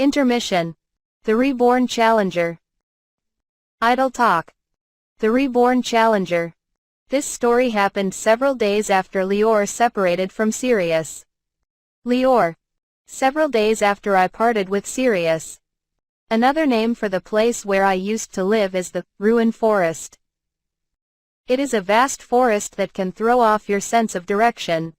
Intermission. The Reborn Challenger. Idle Talk. The Reborn Challenger. This story happened several days after Lior separated from Sirius. Lior. Several days after I parted with Sirius. Another name for the place where I used to live is the Ruin Forest. It is a vast forest that can throw off your sense of direction.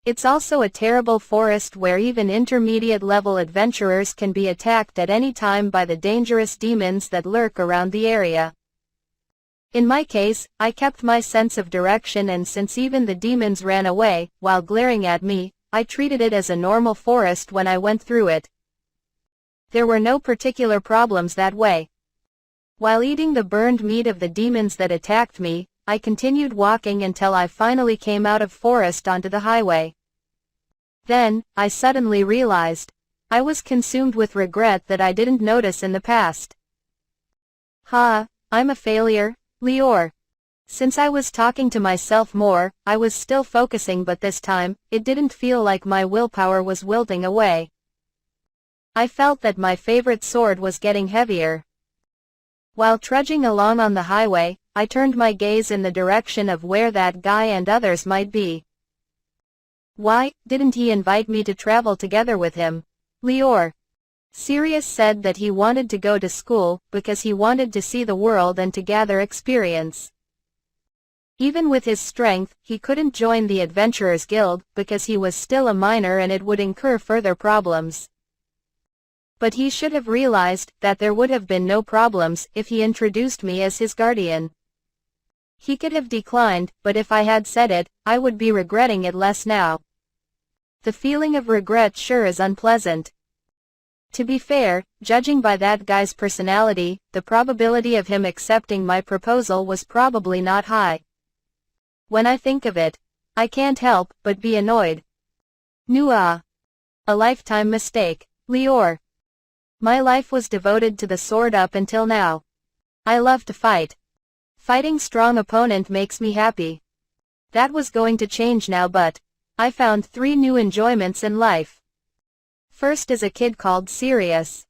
It's also a terrible forest where even intermediate-level adventurers can be attacked at any time by the dangerous demons that lurk around the area. In my case, I kept my sense of direction, and since even the demons ran away, while glaring at me, I treated it as a normal forest when I went through it. There were no particular problems that way. While eating the burned meat of the demons that attacked me, I continued walking until I finally came out of forest onto the highway. Then, I suddenly realized, I was consumed with regret that I didn't notice in the past. I'm a failure, Lior. Since I was talking to myself more, I was still focusing, but this time, it didn't feel like my willpower was wilting away. I felt that my favorite sword was getting heavier. While trudging along on the highway, I turned my gaze in the direction of where that guy and others might be. Why didn't he invite me to travel together with him? Lior. Sirius said that he wanted to go to school because he wanted to see the world and to gather experience. Even with his strength, he couldn't join the Adventurers Guild because he was still a minor and it would incur further problems. But he should have realized that there would have been no problems if he introduced me as his guardian. He could have declined, but if I had said it, I would be regretting it less now. The feeling of regret sure is unpleasant. To be fair, judging by that guy's personality, the probability of him accepting my proposal was probably not high. When I think of it, I can't help but be annoyed. A lifetime mistake, Lior. My life was devoted to the sword up until now. I love to fight. Fighting strong opponent makes me happy. That was going to change now, but I found 3 new enjoyments in life. First is a kid called Sirius.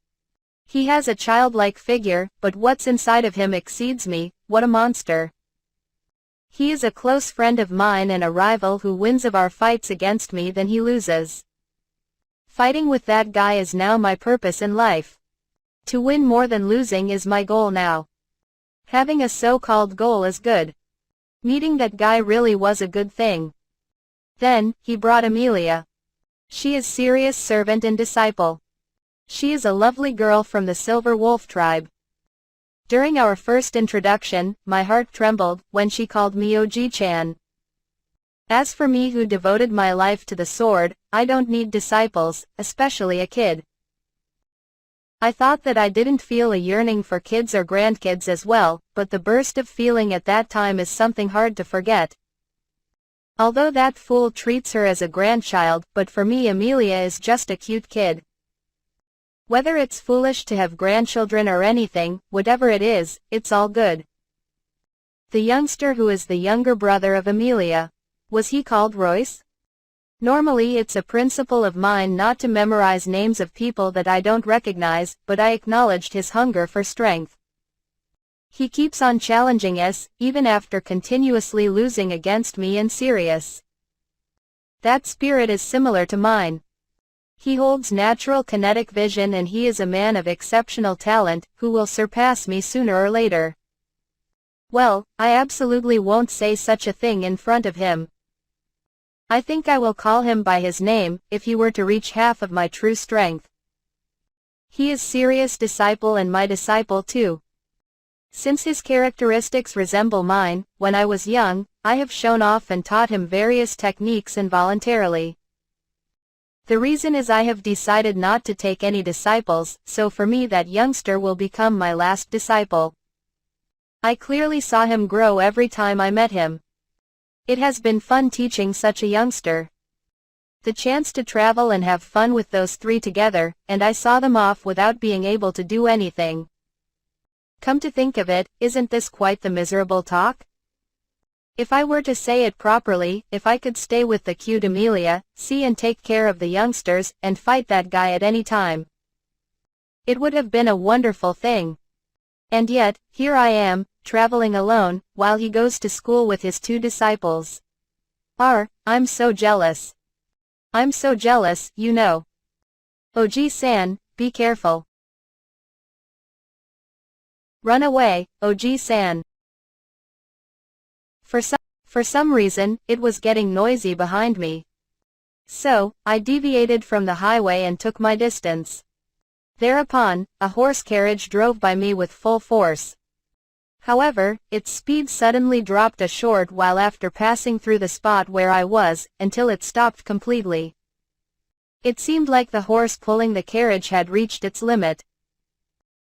He has a childlike figure, but what's inside of him exceeds me. What a monster. He is a close friend of mine and a rival who wins of our fights against me than he loses. Fighting with that guy is now my purpose in life. To win more than losing is my goal now. Having a so-called goal is good. Meeting that guy really was a good thing. Then, he brought Amelia. She is Sirius' servant and disciple. She is a lovely girl from the Silver Wolf tribe. During our first introduction, my heart trembled when she called me Oji-chan. As for me, who devoted my life to the sword, I don't need disciples, especially a kid. I thought that I didn't feel a yearning for kids or grandkids as well, but the burst of feeling at that time is something hard to forget. Although that fool treats her as a grandchild, but for me Amelia is just a cute kid. Whether it's foolish to have grandchildren or anything, whatever it is, it's all good. The youngster who is the younger brother of Amelia. Was he called Royce? Normally it's a principle of mine not to memorize names of people that I don't recognize, but I acknowledged his hunger for strength. He keeps on challenging us, even after continuously losing against me and Sirius. That spirit is similar to mine. He holds natural kinetic vision and he is a man of exceptional talent, who will surpass me sooner or later. Well, I absolutely won't say such a thing in front of him. I think I will call him by his name, if he were to reach half of my true strength. He is Sirius' disciple and my disciple too. Since his characteristics resemble mine, when I was young, I have shown off and taught him various techniques involuntarily. The reason is I have decided not to take any disciples, so for me that youngster will become my last disciple. I clearly saw him grow every time I met him. It has been fun teaching such a youngster. The chance to travel and have fun with those 3 together, and I saw them off without being able to do anything. Come to think of it, isn't this quite the miserable talk? If I were to say it properly, if I could stay with the cute Amelia, see and take care of the youngsters, and fight that guy at any time. It would have been a wonderful thing. And yet, here I am, traveling alone, while he goes to school with his 2 disciples. I'm so jealous. I'm so jealous, you know. Oji-san, be careful. Run away, Oji-san. For some reason, it was getting noisy behind me. So, I deviated from the highway and took my distance. Thereupon, a horse carriage drove by me with full force. However, its speed suddenly dropped a short while after passing through the spot where I was, until it stopped completely. It seemed like the horse pulling the carriage had reached its limit.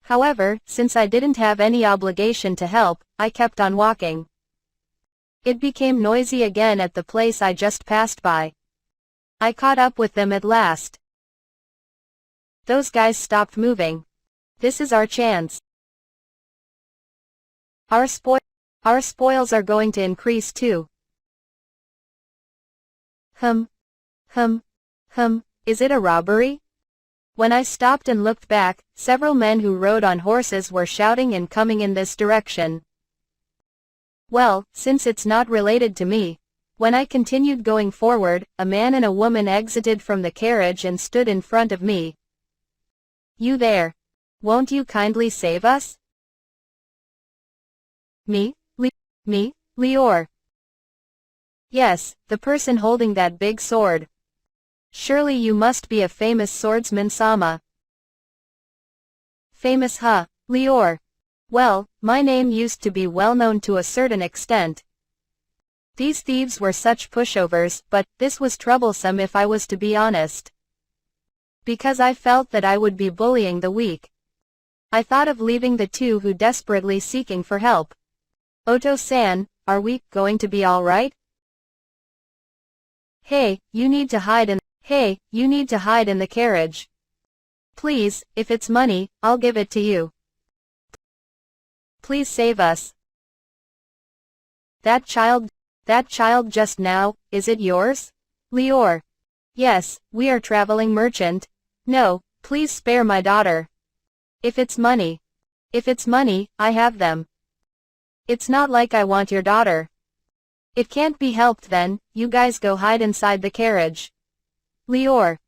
However, since I didn't have any obligation to help, I kept on walking. It became noisy again at the place I just passed by. I caught up with them at last. Those guys stopped moving. This is our chance. Our spoils are going to increase too. Is it a robbery? When I stopped and looked back, several men who rode on horses were shouting and coming in this direction. Well, since it's not related to me. When I continued going forward, a man and a woman exited from the carriage and stood in front of me. You there. Won't you kindly save us? Me, Lior. Yes, the person holding that big sword. Surely you must be a famous swordsman, Sama. Famous, huh, Lior? Well, my name used to be well known to a certain extent. These thieves were such pushovers, but this was troublesome if I was to be honest. Because I felt that I would be bullying the weak. I thought of leaving the 2 who desperately seeking for help. Oto-san, are we going to be alright? Hey, you need to hide in the carriage. Please, if it's money, I'll give it to you. Please save us. That child just now, is it yours? Lior. Yes, we are traveling merchant. No, please spare my daughter. If it's money, I have them. It's not like I want your daughter. It can't be helped then, you guys go hide inside the carriage. Lior.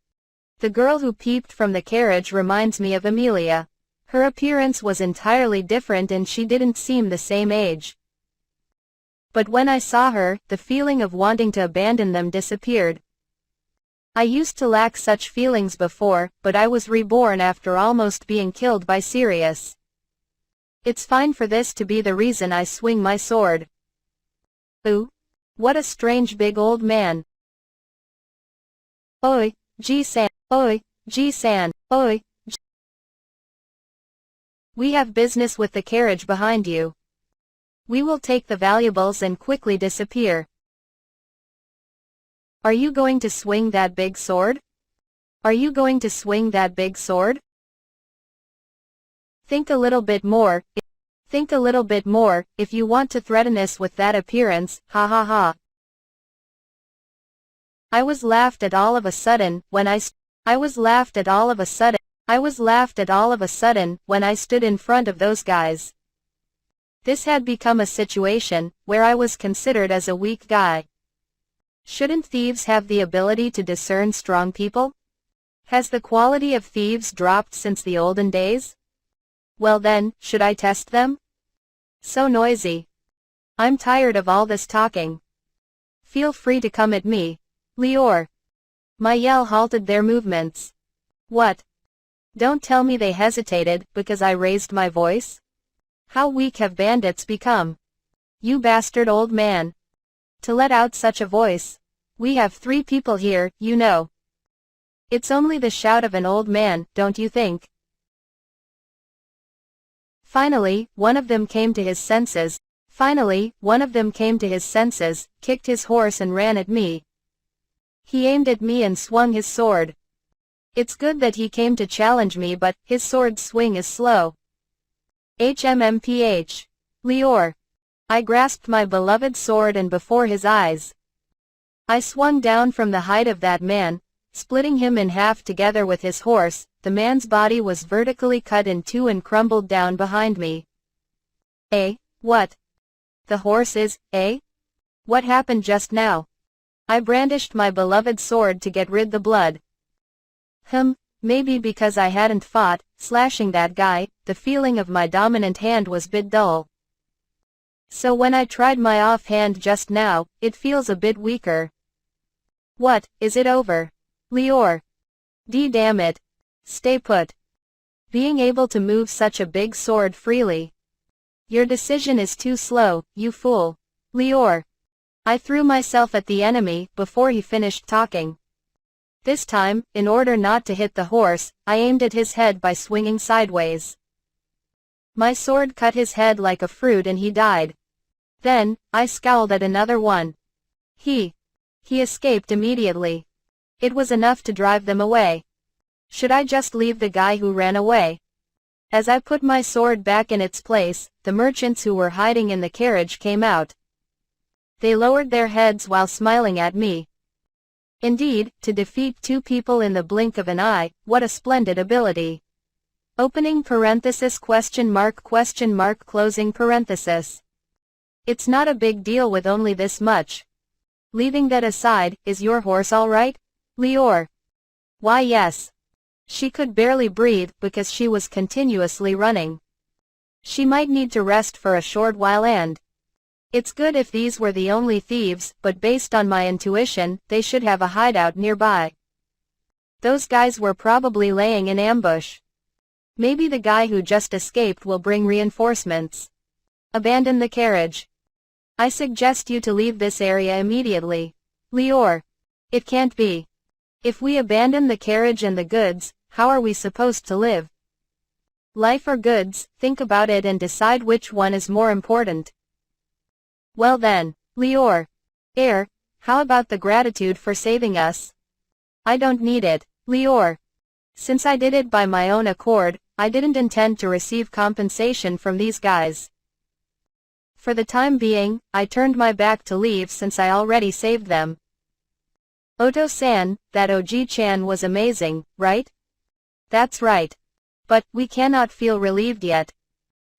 The girl who peeped from the carriage reminds me of Amelia. Her appearance was entirely different and she didn't seem the same age. But when I saw her, the feeling of wanting to abandon them disappeared. I used to lack such feelings before, but I was reborn after almost being killed by Sirius. It's fine for this to be the reason I swing my sword. Ooh. What a strange big old man. Oi, Ji-san, oi, Ji-san, oi. We have business with the carriage behind you. We will take the valuables and quickly disappear. Are you going to swing that big sword? Are you going to swing that big sword? Think a little bit more. Think a little bit more, if you want to threaten us with that appearance, ha ha ha. I was laughed at all of a sudden, when I stood in front of those guys. This had become a situation, where I was considered as a weak guy. Shouldn't thieves have the ability to discern strong people? Has the quality of thieves dropped since the olden days? Well then, should I test them? So noisy. I'm tired of all this talking. Feel free to come at me, Lior. My yell halted their movements. What? Don't tell me they hesitated, because I raised my voice? How weak have bandits become? You bastard old man. To let out such a voice. We have 3 people here, you know. It's only the shout of an old man, don't you think? Finally, one of them came to his senses, kicked his horse and ran at me. He aimed at me and swung his sword. It's good that he came to challenge me, but his sword swing is slow. HMMPH. Lior. I grasped my beloved sword and before his eyes, I swung down from the height of that man, splitting him in half together with his horse. The man's body was vertically cut in two and crumbled down behind me. What? The horse is, What happened just now? I brandished my beloved sword to get rid the blood. Maybe because I hadn't fought, slashing that guy, the feeling of my dominant hand was bit dull. So when I tried my offhand just now, it feels a bit weaker. What, is it over? Lior. Damn it. Stay put. Being able to move such a big sword freely. Your decision is too slow, you fool. Lior. I threw myself at the enemy before he finished talking. This time, in order not to hit the horse, I aimed at his head by swinging sideways. My sword cut his head like a fruit and he died. Then, I scowled at another one. He escaped immediately. It was enough to drive them away. Should I just leave the guy who ran away? As I put my sword back in its place, the merchants who were hiding in the carriage came out. They lowered their heads while smiling at me. Indeed, to defeat two people in the blink of an eye, what a splendid ability. Opening parenthesis question mark, closing parenthesis. It's not a big deal with only this much. Leaving that aside, is your horse all right? Lior. Why yes. She could barely breathe because she was continuously running. She might need to rest for a short while and it's good if these were the only thieves, but based on my intuition, they should have a hideout nearby. Those guys were probably laying in ambush. Maybe the guy who just escaped will bring reinforcements. Abandon the carriage. I suggest you to leave this area immediately. Lior. It can't be. If we abandon the carriage and the goods, how are we supposed to live? Life or goods, think about it and decide which one is more important. Well then, Lior. How about the gratitude for saving us? I don't need it, Lior. Since I did it by my own accord, I didn't intend to receive compensation from these guys. For the time being, I turned my back to leave since I already saved them. Oto-san, that Oji-chan was amazing, right? That's right. But, we cannot feel relieved yet.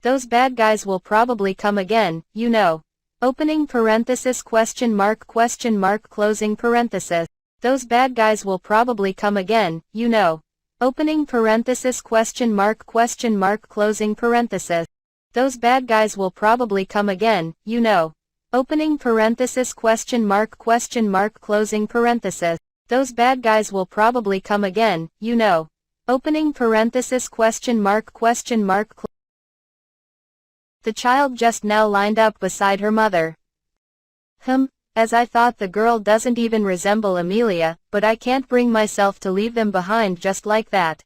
Those bad guys will probably come again, you know. Opening parenthesis question mark, closing parenthesis. Those bad guys will probably come again, you know. Opening parenthesis question mark, closing parenthesis. Those bad guys will probably come again, you know. Opening parenthesis question mark, closing parenthesis. Those bad guys will probably come again, you know. Opening parenthesis question mark. The child just now lined up beside her mother. As I thought, the girl doesn't even resemble Amelia, but I can't bring myself to leave them behind just like that.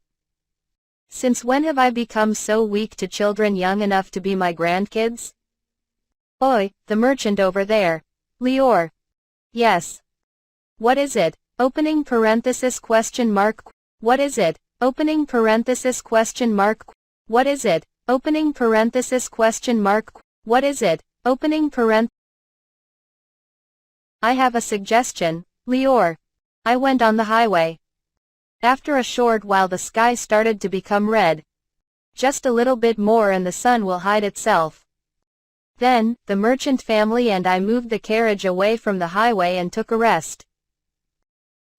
Since when have I become so weak to children young enough to be my grandkids? Oi, the merchant over there. Lior. Yes. What is it? Opening parenthesis question mark. What is it? Opening parenthesis question mark. What is it? Opening parenthesis question mark. What is it? Opening parenthesis. I have a suggestion, Lior. I went on the highway. After a short while the sky started to become red. Just a little bit more and the sun will hide itself. Then, the merchant family and I moved the carriage away from the highway and took a rest.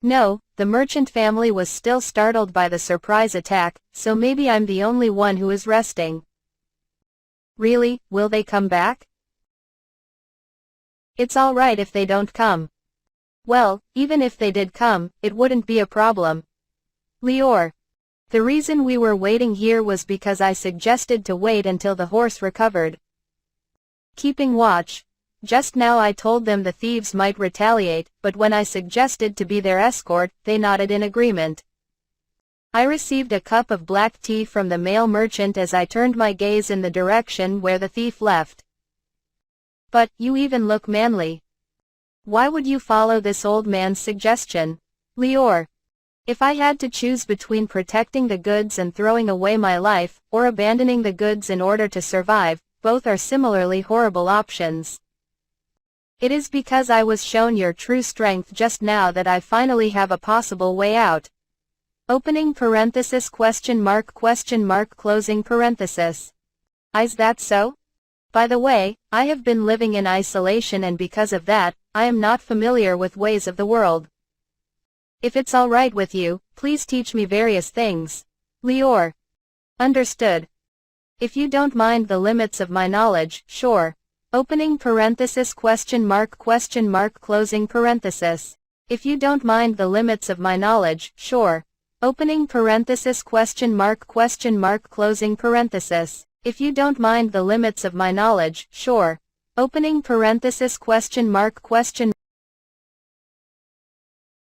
No, the merchant family was still startled by the surprise attack, so maybe I'm the only one who is resting. Really, will they come back? It's alright if they don't come. Well, even if they did come, it wouldn't be a problem. Lior. The reason we were waiting here was because I suggested to wait until the horse recovered. Keeping watch. Just now I told them the thieves might retaliate, but when I suggested to be their escort, they nodded in agreement. I received a cup of black tea from the male merchant as I turned my gaze in the direction where the thief left. But, you even look manly. Why would you follow this old man's suggestion? Lior. If I had to choose between protecting the goods and throwing away my life, or abandoning the goods in order to survive, both are similarly horrible options. It is because I was shown your true strength just now that I finally have a possible way out. Opening parenthesis question mark closing parenthesis. Is that so? By the way, I have been living in isolation and because of that, I am not familiar with ways of the world. If it's alright with you, please teach me various things. Lior. Understood. If you don't mind the limits of my knowledge, sure. Opening parenthesis question mark closing parenthesis. If you don't mind the limits of my knowledge, sure. Opening parenthesis question mark closing parenthesis. If you don't mind the limits of my knowledge, sure. Opening parenthesis question mark.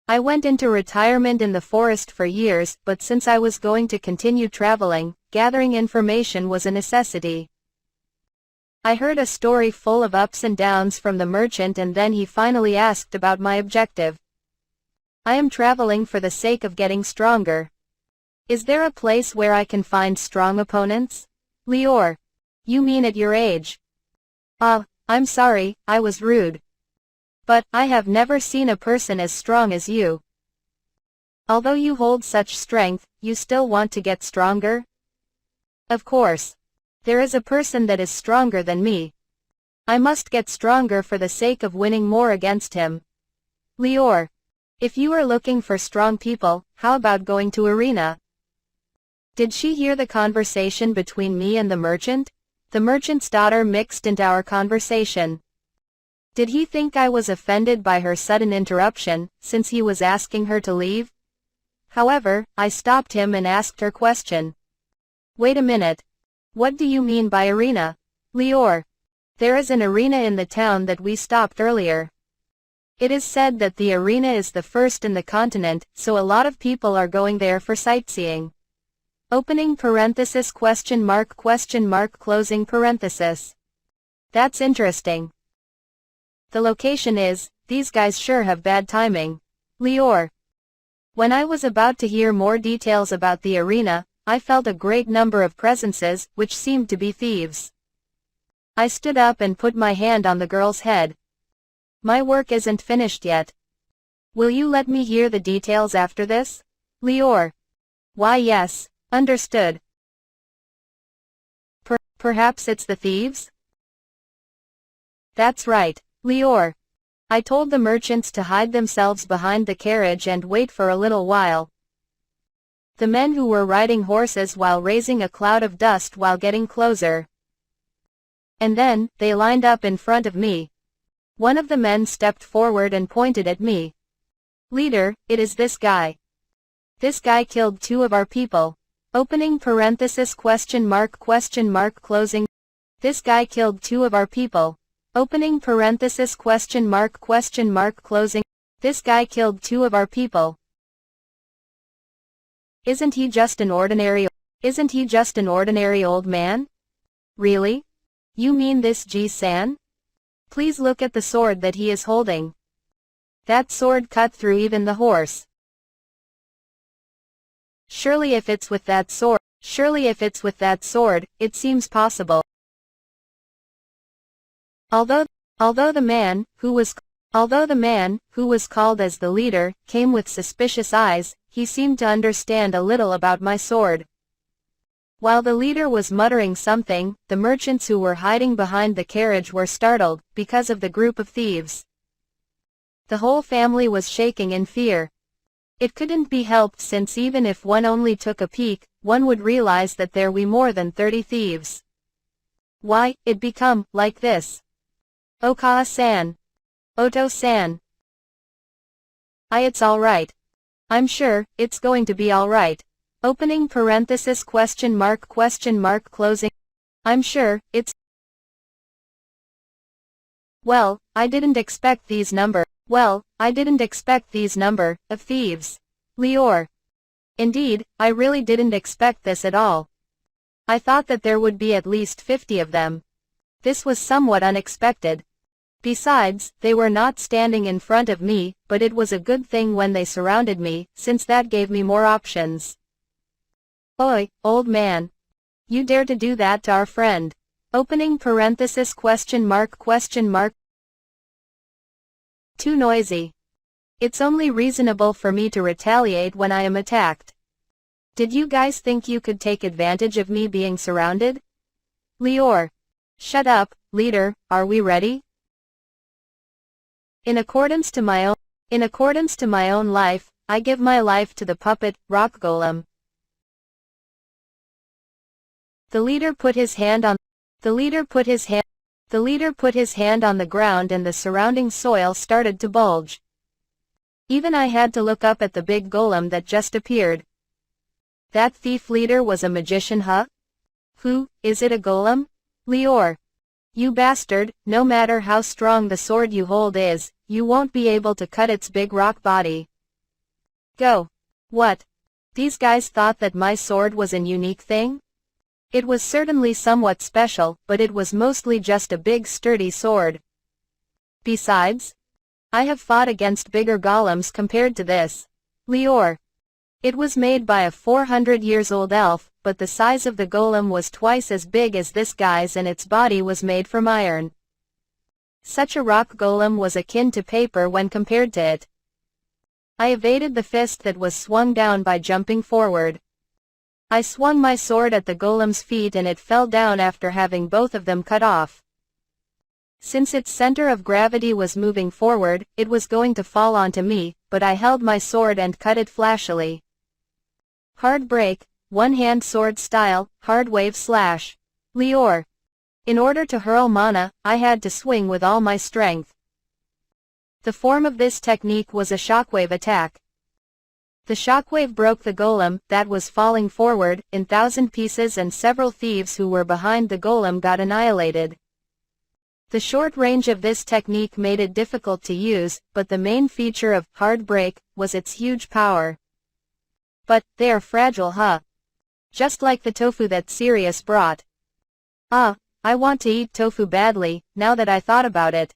I went into retirement in the forest for years, but since I was going to continue traveling, gathering information was a necessity. I heard a story full of ups and downs from the merchant and then he finally asked about my objective. I am traveling for the sake of getting stronger. Is there a place where I can find strong opponents? Lior. You mean at your age? I'm sorry, I was rude. But, I have never seen a person as strong as you. Although you hold such strength, you still want to get stronger? Of course. There is a person that is stronger than me. I must get stronger for the sake of winning more against him. Lior. If you are looking for strong people, how about going to arena? Did she hear the conversation between me and the merchant? The merchant's daughter mixed into our conversation. Did he think I was offended by her sudden interruption, since he was asking her to leave? However, I stopped him and asked her question. Wait a minute. What do you mean by arena? Lior. There is an arena in the town that we stopped earlier. It is said that the arena is the first in the continent, so a lot of people are going there for sightseeing. Opening parenthesis question mark closing parenthesis. That's interesting. The location is, these guys sure have bad timing. Lior. When I was about to hear more details about the arena, I felt a great number of presences, which seemed to be thieves. I stood up and put my hand on the girl's head. My work isn't finished yet. Will you let me hear the details after this? Lior. Why yes, understood. Perhaps it's the thieves? That's right, Lior. I told the merchants to hide themselves behind the carriage and wait for a little while. The men who were riding horses while raising a cloud of dust while getting closer. And then, they lined up in front of me. One of the men stepped forward and pointed at me. Leader, it is this guy. This guy killed 2 of our people. Opening parenthesis question mark closing. This guy killed 2 of our people. Opening parenthesis question mark closing. This guy killed 2 of our people. Isn't he just an ordinary old man? Really? You mean this Ji-san? Please look at the sword that he is holding. That sword cut through even the horse. Surely if it's with that sword, it seems possible. Although the man, who was called as the leader, came with suspicious eyes, he seemed to understand a little about my sword. While the leader was muttering something, the merchants who were hiding behind the carriage were startled, because of the group of thieves. The whole family was shaking in fear. It couldn't be helped since even if one only took a peek, one would realize that there were more than 30 thieves. Why, it become like this. Okawa-san. Oto-san. It's alright. I'm sure, it's going to be alright. Opening parenthesis question mark closing. I'm sure, it's. Well, I didn't expect these number of thieves. Lior. Indeed, I really didn't expect this at all. I thought that there would be at least 50 of them. This was somewhat unexpected. Besides, they were not standing in front of me, but it was a good thing when they surrounded me, since that gave me more options. Oi, old man. You dare to do that to our friend. Opening parenthesis question mark too noisy. It's only reasonable for me to retaliate when I am attacked. Did you guys think you could take advantage of me being surrounded? Lior. Shut up, leader, are we ready? In accordance to my own life, I give my life to the puppet, rock golem. The leader put his hand on the ground and the surrounding soil started to bulge. Even I had to look up at the big golem that just appeared. That thief leader was a magician, huh? Who, is it a golem? Lior. You bastard, no matter how strong the sword you hold is, you won't be able to cut its big rock body. Go. What? These guys thought that my sword was an unique thing? It was certainly somewhat special, but it was mostly just a big sturdy sword. Besides, I have fought against bigger golems compared to this. Lior. It was made by a 400 years old elf, but the size of the golem was twice as big as this guy's and its body was made from iron. Such a rock golem was akin to paper when compared to it. I evaded the fist that was swung down by jumping forward. I swung my sword at the golem's feet and it fell down after having both of them cut off. Since its center of gravity was moving forward, it was going to fall onto me, but I held my sword and cut it flashily. Hard break, one-hand sword style, hard wave slash. Lior. In order to hurl mana, I had to swing with all my strength. The form of this technique was a shockwave attack. The shockwave broke the golem, that was falling forward, in 1,000 pieces and several thieves who were behind the golem got annihilated. The short range of this technique made it difficult to use, but the main feature of hard break was its huge power. But, they are fragile, huh? Just like the tofu that Sirius brought. Ah, I want to eat tofu badly, now that I thought about it.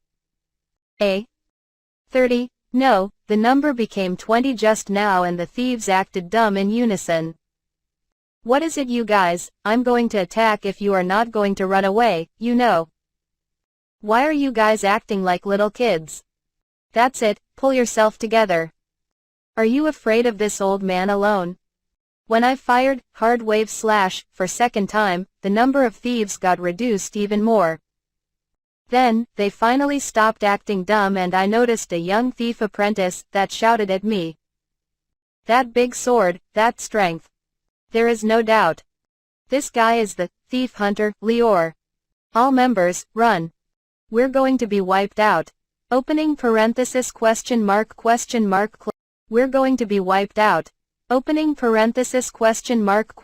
30, no, the number became 20 just now and the thieves acted dumb in unison. What is it you guys, I'm going to attack if you are not going to run away, you know. Why are you guys acting like little kids? That's it, pull yourself together. Are you afraid of this old man alone? When I fired, hard wave slash, for second time, the number of thieves got reduced even more. Then, they finally stopped acting dumb and I noticed a young thief apprentice that shouted at me. That big sword, that strength. There is no doubt. This guy is the thief hunter, Lior. All members, run. We're going to be wiped out. Opening parenthesis question mark. We're going to be wiped out. Opening parenthesis question mark.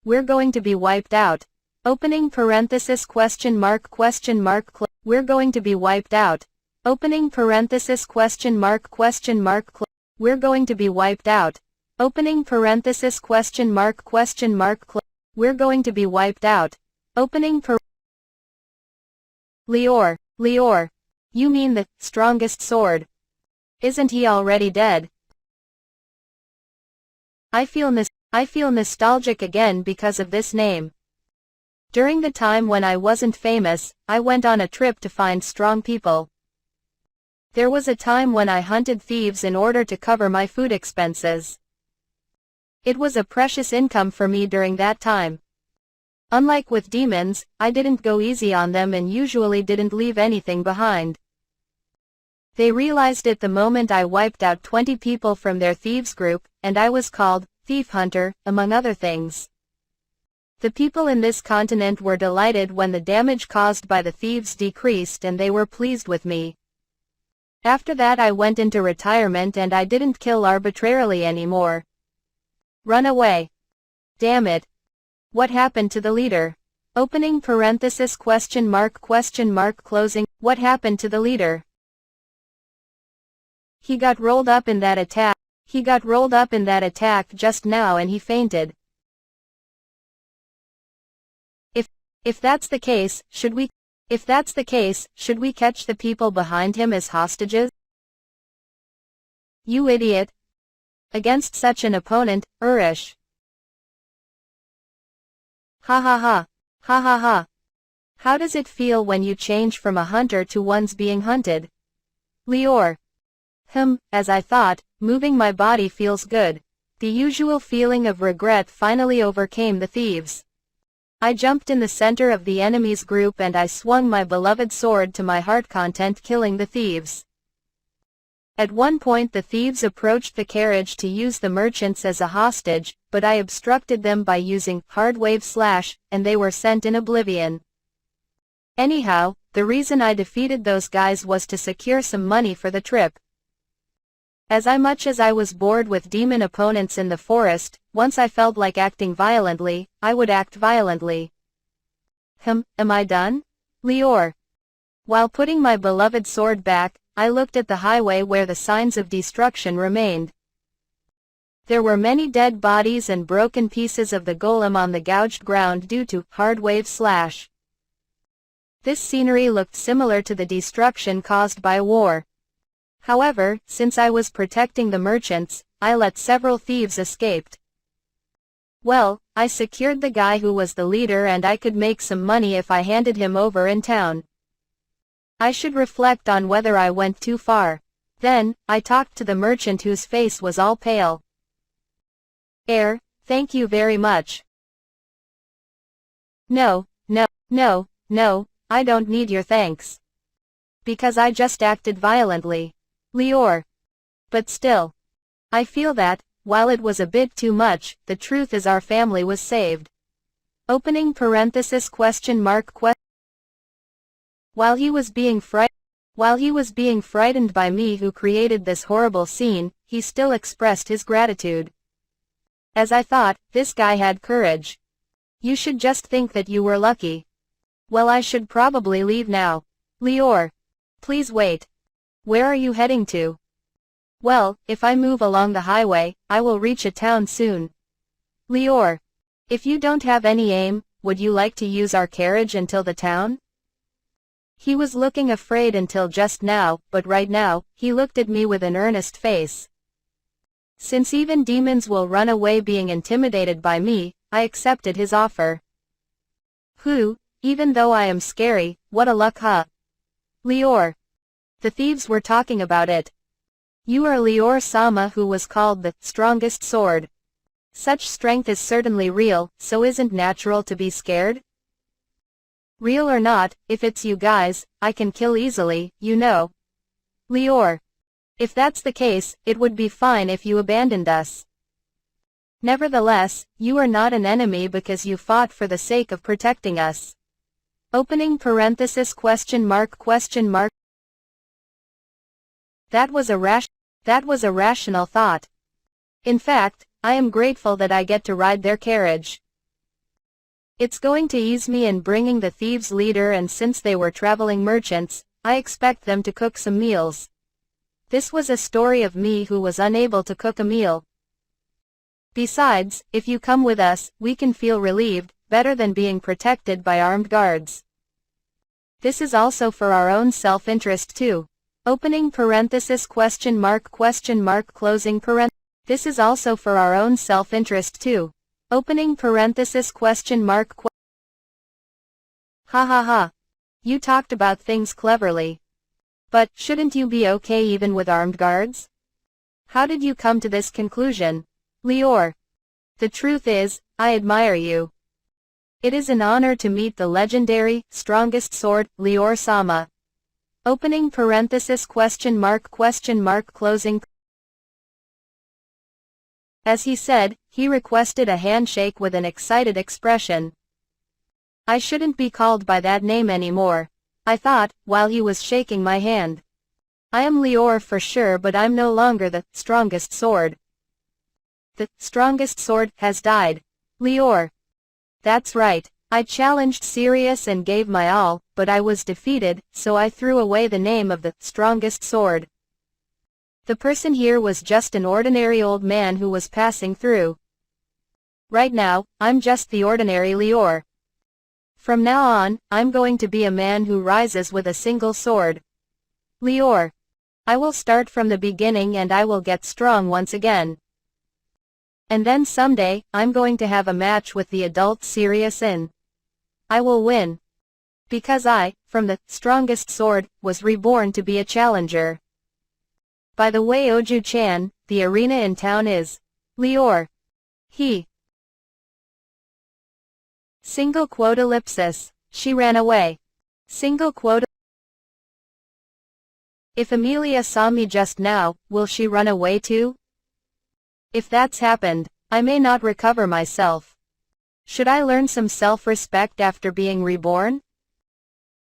We're going to be wiped out. Opening parenthesis question mark. We're going to be wiped out. Opening parenthesis question mark. We're going to be wiped out. Opening parenthesis question mark. We're going to be wiped out. Opening Lior. You mean the strongest sword. Isn't he already dead? I feel nostalgic again because of this name. During the time when I wasn't famous, I went on a trip to find strong people. There was a time when I hunted thieves in order to cover my food expenses. It was a precious income for me during that time. Unlike with demons, I didn't go easy on them and usually didn't leave anything behind. They realized it the moment I wiped out 20 people from their thieves group, and I was called Thief Hunter, among other things. The people in this continent were delighted when the damage caused by the thieves decreased and they were pleased with me. After that I went into retirement and I didn't kill arbitrarily anymore. Run away. Damn it. What happened to the leader? Opening parenthesis question mark closing. What happened to the leader? He got rolled up in that attack. Just now and he fainted. If that's the case, should we catch the people behind him as hostages? You idiot. Against such an opponent, Urish. Ha ha ha. Ha ha ha. How does it feel when you change from a hunter to one's being hunted? Lior. As I thought, moving my body feels good. The usual feeling of regret finally overcame the thieves. I jumped in the center of the enemy's group and I swung my beloved sword to my heart content, killing the thieves. At one point the thieves approached the carriage to use the merchants as a hostage, but I obstructed them by using hard wave slash, and they were sent in oblivion. Anyhow, the reason I defeated those guys was to secure some money for the trip. As much as I was bored with demon opponents in the forest, once I felt like acting violently, I would act violently. Am I done? Lior. While putting my beloved sword back, I looked at the highway where the signs of destruction remained. There were many dead bodies and broken pieces of the golem on the gouged ground due to hard wave slash. This scenery looked similar to the destruction caused by war. However, since I was protecting the merchants, I let several thieves escape. Well, I secured the guy who was the leader and I could make some money if I handed him over in town. I should reflect on whether I went too far. Then, I talked to the merchant whose face was all pale. Thank you very much. No, I don't need your thanks. Because I just acted violently. Lior. But still. I feel that, while it was a bit too much, the truth is our family was saved. Opening parenthesis question mark question. While he was being frightened by me who created this horrible scene, he still expressed his gratitude. As I thought, this guy had courage. You should just think that you were lucky. Well, I should probably leave now. Lior. Please wait. Where are you heading to? Well, if I move along the highway, I will reach a town soon. Lior. If you don't have any aim, would you like to use our carriage until the town? He was looking afraid until just now, but right now, he looked at me with an earnest face. Since even demons will run away being intimidated by me, I accepted his offer. Even though I am scary, what a luck, huh? Lior. The thieves were talking about it. You are Lior Sama, who was called the strongest sword. Such strength is certainly real, so isn't natural to be scared? Real or not, if it's you guys, I can kill easily, you know. Lior. If that's the case, it would be fine if you abandoned us. Nevertheless, you are not an enemy because you fought for the sake of protecting us. Opening parenthesis question mark. That was a rational thought. In fact, I am grateful that I get to ride their carriage. It's going to ease me in bringing the thieves' leader, and since they were traveling merchants, I expect them to cook some meals. This was a story of me who was unable to cook a meal. Besides, if you come with us, we can feel relieved, better than being protected by armed guards. This is also for our own self-interest too. Opening parenthesis question mark closing parenthesis. This is also for our own self-interest too. Opening parenthesis question mark. Ha ha ha. You talked about things cleverly. But, shouldn't you be okay even with armed guards? How did you come to this conclusion? Lior. The truth is, I admire you. It is an honor to meet the legendary, strongest sword, Lior Sama. Opening parenthesis question mark closing. As he said, he requested a handshake with an excited expression. I shouldn't be called by that name anymore, I thought, while he was shaking my hand. I am Lior for sure, but I'm no longer the strongest sword. The strongest sword has died. Lior. That's right. I challenged Sirius and gave my all, but I was defeated, so I threw away the name of the strongest sword. The person here was just an ordinary old man who was passing through. Right now, I'm just the ordinary Lior. From now on, I'm going to be a man who rises with a single sword. Lior. I will start from the beginning and I will get strong once again. And then someday, I'm going to have a match with the adult Sirius and I will win. Because I, from the strongest sword, was reborn to be a challenger. By the way, Oju-chan, the arena in town is Lior. He. Single quote ellipsis. She ran away. Single quote. If Amelia saw me just now, will she run away too? If that's happened, I may not recover myself. Should I learn some self-respect after being reborn?